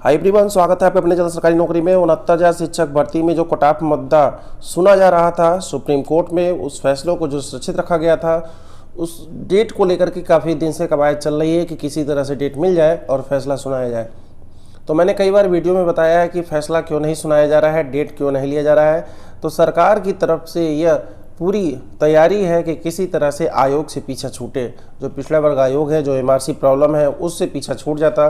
Hi everyone, स्वागत है आपके अपने चैनल सरकारी नौकरी में। 69,000 शिक्षक भर्ती में जो कटाफ मुद्दा सुना जा रहा था सुप्रीम कोर्ट में, उस फैसलों को जो सुरक्षित रखा गया था, उस डेट को लेकर के काफ़ी दिन से कवायद चल रही है कि किसी तरह से डेट मिल जाए और फैसला सुनाया जाए। तो मैंने कई बार वीडियो में बताया है कि फैसला क्यों नहीं सुनाया जा रहा है, डेट क्यों नहीं लिया जा रहा है। तो सरकार की तरफ से यह पूरी तैयारी है कि किसी तरह से आयोग से पीछा छूटे। जो पिछड़ा वर्ग आयोग है, जो एमआरसी प्रॉब्लम है, उससे पीछा छूट जाता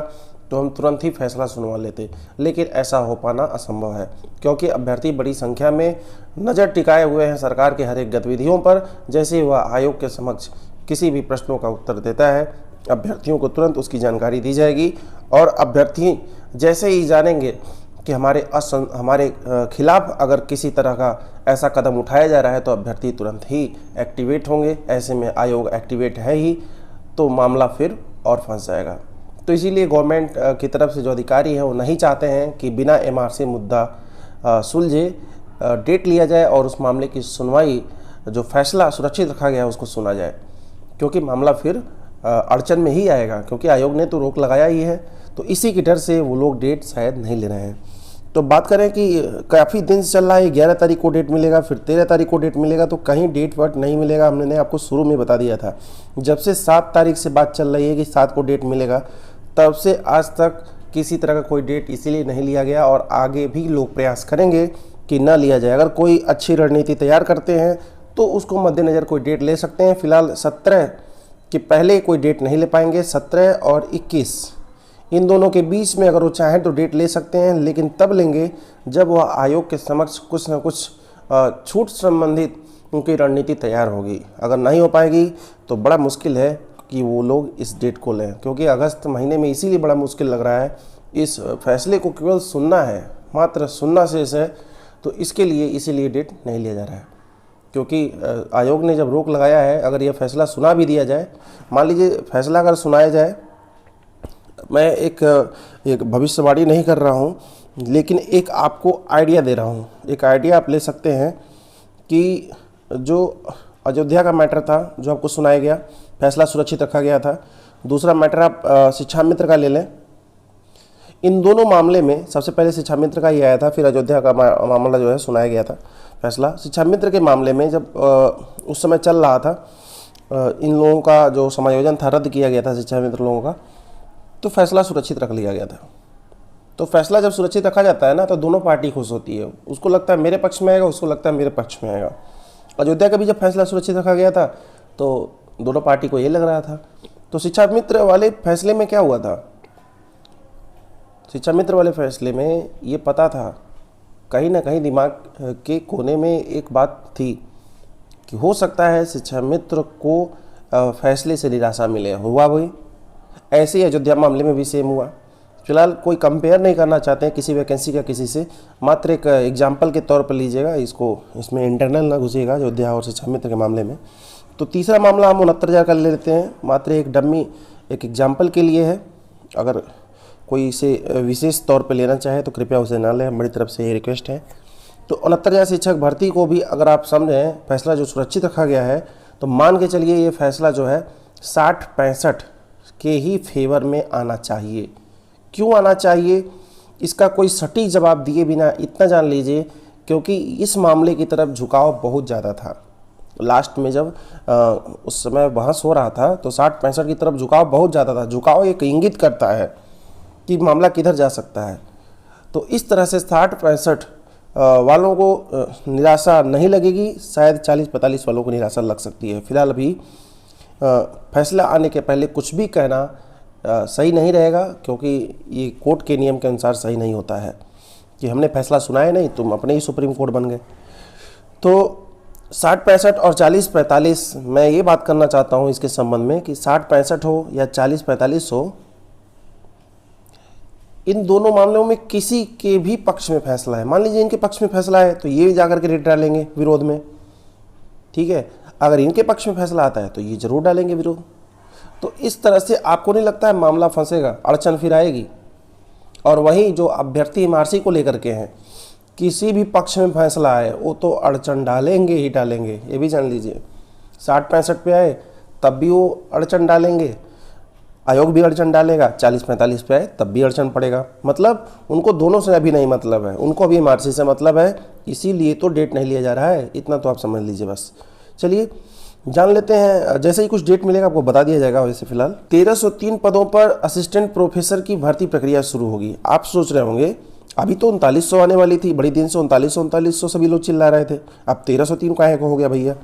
तो हम तुरंत ही फैसला सुनवा लेते, लेकिन ऐसा हो पाना असंभव है क्योंकि अभ्यर्थी बड़ी संख्या में नज़र टिकाए हुए हैं सरकार के हर एक गतिविधियों पर। जैसे वह आयोग के समक्ष किसी भी प्रश्नों का उत्तर देता है, अभ्यर्थियों को तुरंत उसकी जानकारी दी जाएगी और अभ्यर्थी जैसे ही जानेंगे कि हमारे खिलाफ अगर किसी तरह का ऐसा कदम उठाया जा रहा है तो अभ्यर्थी तुरंत ही एक्टिवेट होंगे। ऐसे में आयोग एक्टिवेट है ही तो मामला फिर और फंस जाएगा। तो इसीलिए गवर्नमेंट की तरफ से जो अधिकारी हैं वो नहीं चाहते हैं कि बिना एमआरसी मुद्दा सुलझे डेट लिया जाए और उस मामले की सुनवाई, जो फैसला सुरक्षित रखा गया है, उसको सुना जाए, क्योंकि मामला फिर अड़चन में ही आएगा। क्योंकि आयोग ने तो रोक लगाया ही है, तो इसी के डर से वो लोग डेट शायद नहीं ले रहे हैं। तो बात करें कि काफ़ी दिन से चल रहा है, 11 तारीख को डेट मिलेगा, फिर 13 तारीख को डेट मिलेगा, तो कहीं डेट वट नहीं मिलेगा। हमने आपको शुरू में बता दिया था, जब से 7 तारीख से बात चल रही है कि 7 को डेट मिलेगा, तब से आज तक किसी तरह का कोई डेट इसीलिए नहीं लिया गया और आगे भी लोग प्रयास करेंगे कि ना लिया जाए। अगर कोई अच्छी रणनीति तैयार करते हैं तो उसको मद्देनज़र कोई डेट ले सकते हैं। फिलहाल 17 के पहले कोई डेट नहीं ले पाएंगे। 17 और 21 इन दोनों के बीच में अगर वो चाहें तो डेट ले सकते हैं, लेकिन तब लेंगे जब वह आयोग के समक्ष कुछ न कुछ छूट संबंधित उनकी रणनीति तैयार होगी। अगर नहीं हो पाएगी तो बड़ा मुश्किल है कि वो लोग इस डेट को लें, क्योंकि अगस्त महीने में इसीलिए बड़ा मुश्किल लग रहा है। इस फैसले को केवल सुनना है, मात्र सुनना शेष है, तो इसके लिए इसीलिए डेट नहीं लिया जा रहा है। क्योंकि आयोग ने जब रोक लगाया है, अगर यह फैसला सुना भी दिया जाए, मान लीजिए फैसला अगर सुनाया जाए, मैं एक भविष्यवाणी नहीं कर रहा हूँ, लेकिन एक आपको आइडिया दे रहा हूँ। एक आइडिया आप ले सकते हैं कि जो अयोध्या का मैटर था, जो आपको सुनाया गया, फैसला सुरक्षित रखा गया था। दूसरा मैटर आप शिक्षा मित्र का ले लें। इन दोनों मामले में सबसे पहले शिक्षा मित्र का ही आया था, फिर अयोध्या का मामला जो है सुनाया गया था फैसला। शिक्षा मित्र के मामले में जब उस समय चल रहा था, इन लोगों का जो समायोजन था रद्द किया गया था शिक्षा मित्र लोगों का, तो फैसला सुरक्षित रख लिया गया था। तो फैसला जब सुरक्षित रखा जाता है ना, तो दोनों पार्टी खुश होती है। उसको लगता है मेरे पक्ष में आएगा, उसको लगता है मेरे पक्ष में आएगा। अयोध्या का भी जब फैसला सुरक्षित रखा गया था तो दोनों पार्टी को ये लग रहा था। तो शिक्षा मित्र वाले फैसले में क्या हुआ था? शिक्षा मित्र वाले फैसले में ये पता था, कहीं ना कहीं दिमाग के कोने में एक बात थी कि हो सकता है शिक्षा मित्र को फैसले से निराशा मिले। हुआ भाई, ऐसे ही अयोध्या मामले में भी सेम हुआ। फिलहाल कोई कंपेयर नहीं करना चाहते हैं किसी वैकेंसी का किसी से, मात्र एक एग्जाम्पल के तौर पर लीजिएगा इसको, इसमें इंटरनल ना घुसिएगा अयोध्या और शिक्षा मित्र के मामले में। तो तीसरा मामला हम 69,000 का ले लेते हैं, मात्र एक डम्मी, एक एग्जाम्पल के लिए है। अगर कोई इसे विशेष तौर पे लेना चाहे तो कृपया उसे ना लें, हमारी तरफ से ये रिक्वेस्ट है। तो 69,000 शिक्षक भर्ती को भी अगर आप समझें फैसला जो सुरक्षित रखा गया है, तो मान के चलिए ये फैसला जो है 60-65 के ही फेवर में आना चाहिए। क्यों आना चाहिए, इसका कोई सटीक जवाब दिए बिना इतना जान लीजिए, क्योंकि इस मामले की तरफ झुकाव बहुत ज़्यादा था। लास्ट में जब उस समय बहस हो रहा था तो 60-65 की तरफ झुकाव बहुत ज़्यादा था। झुकाव एक इंगित करता है कि मामला किधर जा सकता है। तो इस तरह से 60-65 वालों को निराशा नहीं लगेगी, शायद 40-45 वालों को निराशा लग सकती है। फिलहाल अभी फैसला आने के पहले कुछ भी कहना सही नहीं रहेगा, क्योंकि ये कोर्ट के नियम के अनुसार सही नहीं होता है कि हमने फैसला सुनाया नहीं, तुम अपने ही सुप्रीम कोर्ट बन गए। तो 60-65 और 40-45 मैं ये बात करना चाहता हूँ इसके संबंध में कि 60-65 हो या 40-45 हो, इन दोनों मामलों में किसी के भी पक्ष में फैसला है। मान लीजिए इनके पक्ष में फैसला है तो ये जाकर के रेट डालेंगे विरोध में, ठीक है। अगर इनके पक्ष में फैसला आता है तो ये जरूर डालेंगे विरोध। तो इस तरह से आपको नहीं लगता है मामला फंसेगा, अड़चन फिर आएगी। और वहीं जो अभ्यर्थी एमआरसी को लेकर के हैं, किसी भी पक्ष में फैसला आए वो तो अड़चन डालेंगे ही डालेंगे, ये भी जान लीजिए। 60-65 पे आए तब भी वो अड़चन डालेंगे, आयोग भी अड़चन डालेगा, 40-45 पे आए तब भी अड़चन पड़ेगा। मतलब उनको दोनों से अभी नहीं मतलब है, उनको अभी एमआरसी से मतलब है, इसीलिए तो डेट नहीं लिया जा रहा है। इतना तो आप समझ लीजिए बस। चलिए जान लेते हैं, जैसे ही कुछ डेट मिलेगा आपको बता दिया जाएगा। वैसे फिलहाल 1303 पदों पर असिस्टेंट प्रोफेसर की भर्ती प्रक्रिया शुरू होगी। आप सोच रहे होंगे अभी तो 3900 आने वाली थी, बड़ी दिन से 3900 सभी लोग चिल्ला रहे थे, अब 1303 काहे को हो गया भैया?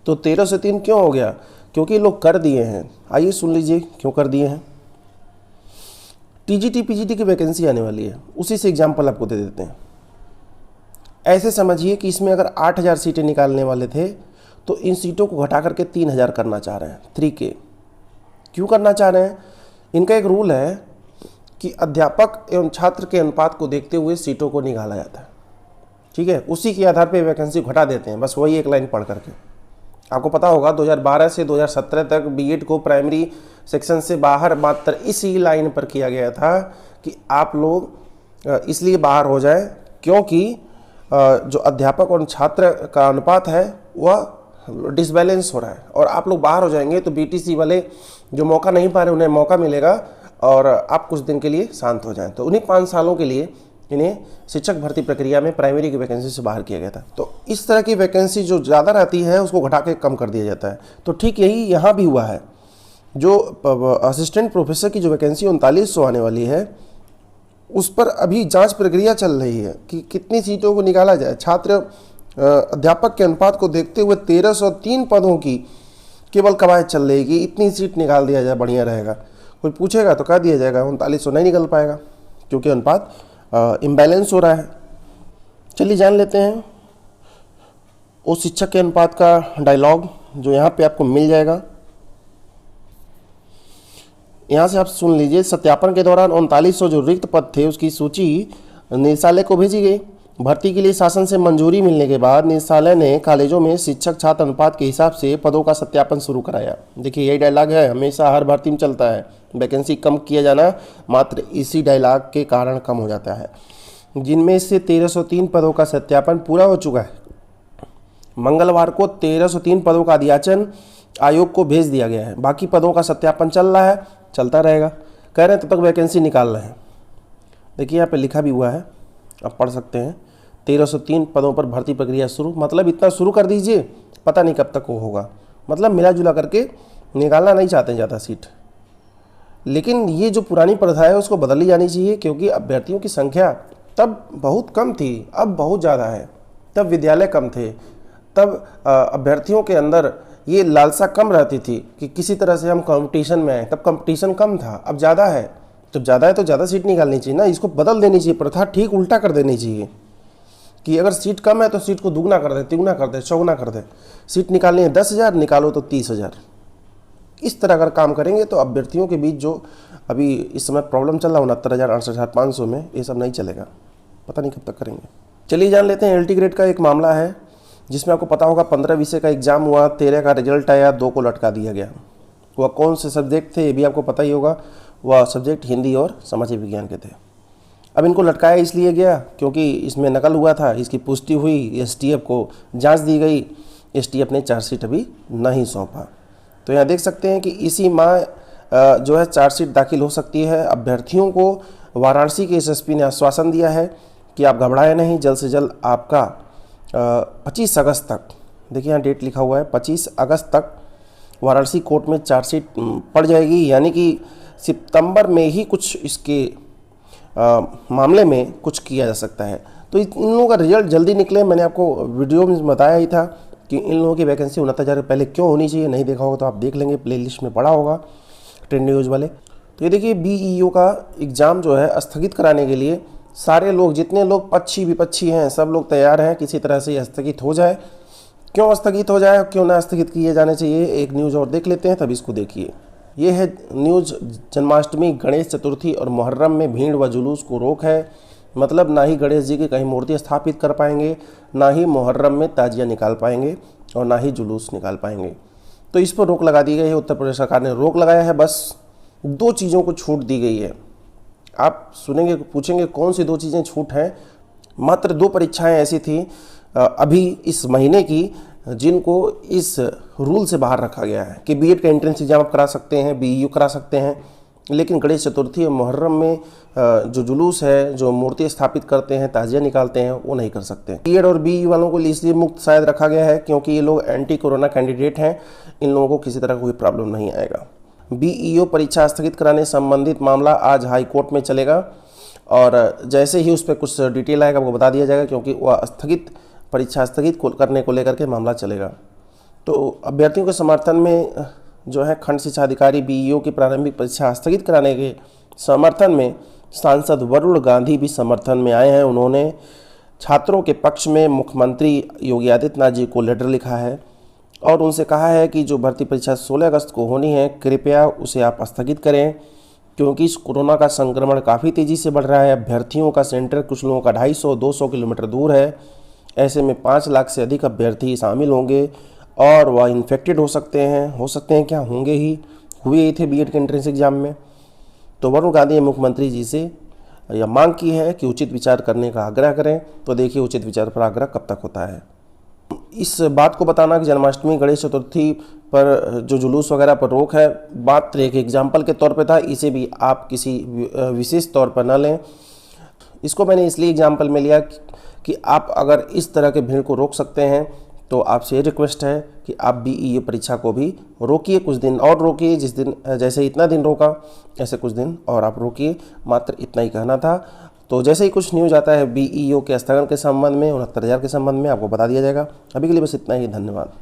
तो 1303 क्यों हो गया? क्योंकि लोग कर दिए हैं। आइए सुन लीजिए क्यों कर दिए हैं। टीजीटी पीजीटी की वैकेंसी आने वाली है, उसी से एग्जाम्पल आपको दे देते हैं। ऐसे समझिए कि इसमें अगर 8000 सीटें निकालने वाले थे तो इन सीटों को घटा करके 3000 करना चाह रहे हैं, 3K। क्यों करना चाह रहे हैं? इनका एक रूल है कि अध्यापक एवं छात्र के अनुपात को देखते हुए सीटों को निकाला जाता है, ठीक है। उसी के आधार पर वैकेंसी घटा देते हैं, बस वही एक लाइन पढ़ करके। आपको पता होगा 2012 से 2017 तक बीएड को प्राइमरी सेक्शन से बाहर मात्र इसी लाइन पर किया गया था कि आप लोग इसलिए बाहर हो जाए क्योंकि जो अध्यापक और छात्र का अनुपात है वह डिसबैलेंस हो रहा है, और आप लोग बाहर हो जाएंगे तो बीटीसी वाले जो मौका नहीं पा रहे उन्हें मौका मिलेगा और आप कुछ दिन के लिए शांत हो जाएं। तो उन्हीं 5 सालों के लिए इन्हें शिक्षक भर्ती प्रक्रिया में प्राइमरी की वैकेंसी से बाहर किया गया था। तो इस तरह की वैकेंसी जो ज़्यादा रहती है उसको घटा के कम कर दिया जाता है। तो ठीक यही यहाँ भी हुआ है। जो असिस्टेंट प्रोफेसर की जो वैकेंसी 3900 आने वाली है उस पर अभी जांच प्रक्रिया चल रही है कि कितनी सीटों को निकाला जाए। छात्र अध्यापक के अनुपात को देखते हुए 1303 पदों की केवल कवायद चल रही कि इतनी सीट निकाल दिया जाए, बढ़िया रहेगा। कोई पूछेगा तो कह दिया जाएगा 3900 नहीं निकल पाएगा क्योंकि अनुपात इम्बैलेंस हो रहा है। चलिए जान लेते हैं उस शिक्षक के अनुपात का डायलॉग जो यहाँ पे आपको मिल जाएगा। यहाँ से आप सुन लीजिए। सत्यापन के दौरान 3900 जो रिक्त पद थे उसकी सूची निदेशालय को भेजी गई। भर्ती के लिए शासन से मंजूरी मिलने के बाद निदेशालय ने कॉलेजों में शिक्षक छात्र अनुपात के हिसाब से पदों का सत्यापन शुरू कराया। देखिए यही डायलॉग है, हमेशा हर भर्ती में चलता है। वैकेंसी कम किया जाना मात्र इसी डायलॉग के कारण कम हो जाता है। जिनमें से 1303 पदों का सत्यापन पूरा हो चुका है। मंगलवार को 1303 पदों का अध्याचन आयोग को भेज दिया गया है। बाकी पदों का सत्यापन चल रहा है, चलता रहेगा। कह रहे हैं तब तक वैकेंसी निकाल रहे हैं। देखिए यहाँ पे लिखा भी हुआ है, आप पढ़ सकते हैं। 1303 पदों पर भर्ती प्रक्रिया शुरू, मतलब इतना शुरू कर दीजिए, पता नहीं कब तक वो होगा। मतलब मिला जुला करके निकालना नहीं चाहते हैं ज़्यादा सीट। लेकिन ये जो पुरानी प्रथा है उसको बदली जानी चाहिए, क्योंकि अभ्यर्थियों की संख्या तब बहुत कम थी, अब बहुत ज़्यादा है। तब विद्यालय कम थे, तब अभ्यर्थियों के अंदर ये लालसा कम रहती थी कि किसी तरह से हम कंपटीशन में आए। तब कंपटीशन कम था, अब ज़्यादा है। जब ज़्यादा है तो ज़्यादा सीट निकालनी चाहिए ना, इसको बदल देनी चाहिए। प्रथा ठीक उल्टा कर देनी चाहिए कि अगर सीट कम है तो सीट को दुगना कर दे, तिगुना कर दे, चौगुना कर दे। सीट निकालनी है 10,000, निकालो तो 30,000। इस तरह अगर काम करेंगे तो अभ्यर्थियों के बीच जो अभी इस समय प्रॉब्लम चल रहा है 69,000 68,500 में, ये सब नहीं चलेगा। पता नहीं कब तक करेंगे। चलिए जान लेते हैं एलटी ग्रेड का एक मामला है जिसमें आपको पता होगा 15 विषय का एग्जाम हुआ, 13 का रिजल्ट आया, 2 को लटका दिया गया। वह कौन से सब्जेक्ट थे ये भी आपको पता ही होगा। वह सब्जेक्ट हिंदी और सामाजिक विज्ञान के थे। अब इनको लटकाया इसलिए गया क्योंकि इसमें नकल हुआ था, इसकी पुष्टि हुई, एसटीएफ को जांच दी गई। एसटीएफ ने चार्जशीट अभी नहीं सौंपा। तो यहाँ देख सकते हैं कि इसी माह जो है चार्जशीट दाखिल हो सकती है। अभ्यर्थियों को वाराणसी के एसएसपी ने आश्वासन दिया है कि आप घबराएं नहीं, जल्द से जल्द आपका 25 अगस्त तक, देखिए यहाँ डेट लिखा हुआ है, 25 अगस्त तक वाराणसी कोर्ट में चार्जशीट पड़ जाएगी। यानी कि सितंबर में ही कुछ इसके मामले में कुछ किया जा सकता है। तो इन लोगों का रिजल्ट जल्दी निकले। मैंने आपको वीडियो में बताया ही था कि इन लोगों की वैकेंसी 69,000 पहले क्यों होनी चाहिए। नहीं देखा होगा तो आप देख लेंगे, प्लेलिस्ट में पड़ा होगा ट्रेंड न्यूज़ वाले। तो ये देखिए बीईओ का एग्ज़ाम जो है स्थगित कराने के लिए सारे लोग, जितने लोग पक्षी विपक्षी हैं, सब लोग तैयार हैं किसी तरह से स्थगित हो जाए। क्यों स्थगित हो जाए, क्यों ना स्थगित किए जाने चाहिए, एक न्यूज़ और देख लेते हैं, तब इसको देखिए। ये है न्यूज़। जन्माष्टमी, गणेश चतुर्थी और मुहर्रम में भीड़ व जुलूस को रोक है। मतलब ना ही गणेश जी की कहीं मूर्ति स्थापित कर पाएंगे, ना ही मुहर्रम में ताजिया निकाल पाएंगे और ना ही जुलूस निकाल पाएंगे। तो इस पर रोक लगा दी गई है। उत्तर प्रदेश सरकार ने रोक लगाया है। बस 2 चीज़ों को छूट दी गई है। आप सुनेंगे, पूछेंगे कौन सी 2 चीज़ें छूट हैं। मात्र 2 परीक्षाएं ऐसी थी अभी इस महीने की जिनको इस रूल से बाहर रखा गया है कि बीएड का एंट्रेंस एग्जाम आप करा सकते हैं, बीईयू करा सकते हैं, लेकिन गणेश चतुर्थी और मुहर्रम में जो जुलूस है, जो मूर्ति स्थापित करते हैं, ताजिया निकालते हैं, वो नहीं कर सकते। बीएड और बीईयू वालों को इसलिए मुक्त शायद रखा गया है क्योंकि ये लोग एंटी कोरोना कैंडिडेट हैं, इन लोगों को किसी तरह कोई प्रॉब्लम नहीं आएगा। बीईओ परीक्षा स्थगित कराने संबंधित मामला आज हाई कोर्ट में चलेगा और जैसे ही उस पर कुछ डिटेल आएगा आपको बता दिया जाएगा, क्योंकि वह परीक्षा स्थगित करने को लेकर के मामला चलेगा। तो अभ्यर्थियों के समर्थन में जो है खंड शिक्षा अधिकारी बीईओ की प्रारंभिक परीक्षा स्थगित कराने के समर्थन में सांसद वरुण गांधी भी समर्थन में आए हैं। उन्होंने छात्रों के पक्ष में मुख्यमंत्री योगी आदित्यनाथ जी को लेटर लिखा है और उनसे कहा है कि जो भर्ती परीक्षा 16 अगस्त को होनी है, कृपया उसे आप स्थगित करें, क्योंकि इस कोरोना का संक्रमण काफ़ी तेज़ी से बढ़ रहा है। अभ्यर्थियों का सेंटर कुछ लोगों का 250-200 किलोमीटर दूर है। ऐसे में 5 लाख से अधिक अभ्यर्थी शामिल होंगे और वह इन्फेक्टेड हो सकते हैं क्या, होंगे ही, हुए ही थे बीएड के एंट्रेंस एग्जाम में। तो वरुण गांधी ने मुख्यमंत्री जी से यह मांग की है कि उचित विचार करने का आग्रह करें। तो देखिए उचित विचार पर आग्रह कब तक होता है। इस बात को बताना कि जन्माष्टमी, गणेश चतुर्थी पर जो जुलूस वगैरह पर रोक है, बात एक एग्जाम्पल के तौर पे था, इसे भी आप किसी विशेष तौर पर न लें। इसको मैंने इसलिए एग्जाम्पल में लिया कि आप अगर इस तरह के भीड़ को रोक सकते हैं तो आपसे ये रिक्वेस्ट है कि आप बीईओ परीक्षा को भी रोकिए, कुछ दिन और रोकिए। जिस दिन जैसे इतना दिन रोका ऐसे कुछ दिन और आप रोकिए, मात्र इतना ही कहना था। तो जैसे ही कुछ न्यूज़ आता है बीईओ के स्थगन के संबंध में, 69,000 के संबंध में, आपको बता दिया जाएगा। अभी के लिए बस इतना ही, धन्यवाद।